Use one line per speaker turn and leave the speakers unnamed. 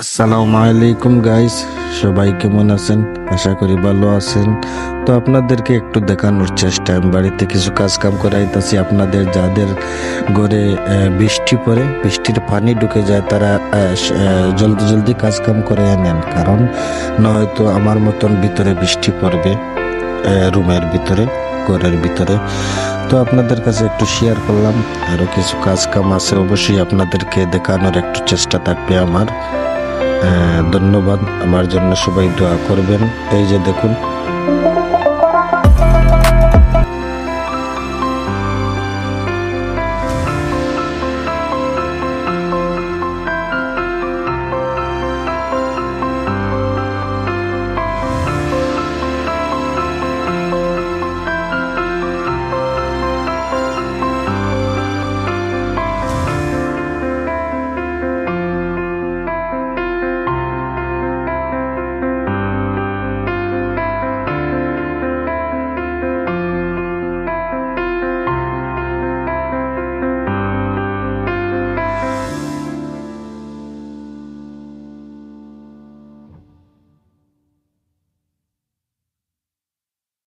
আসসালামু আলাইকুম গাইস, সবাই কেমন আছেন? আশা করি ভালো আছেন। তো আপনাদেরকে একটু দেখানোর চেষ্টা, আমি বাড়িতে কিছু কাজ কাম করাইতেছি। আপনাদের যাদের ঘরে বৃষ্টি পড়ে, বৃষ্টির পানি ঢুকে যায়, তারা জলদি জলদি কাজ কাম করে নেন, কারণ নয়তো আমার মতন ভিতরে বৃষ্টি পড়বে, রুমের ভিতরে, ঘরের ভিতরে। তো আপনাদের কাছে একটু শেয়ার করলাম। আরও কিছু কাজ কাম আছে, অবশ্যই আপনাদেরকে দেখানোর একটু চেষ্টা থাকবে আমার। ধন্যবাদ। আমার জন্য সবাই দোয়া করবেন। এই যে দেখুন,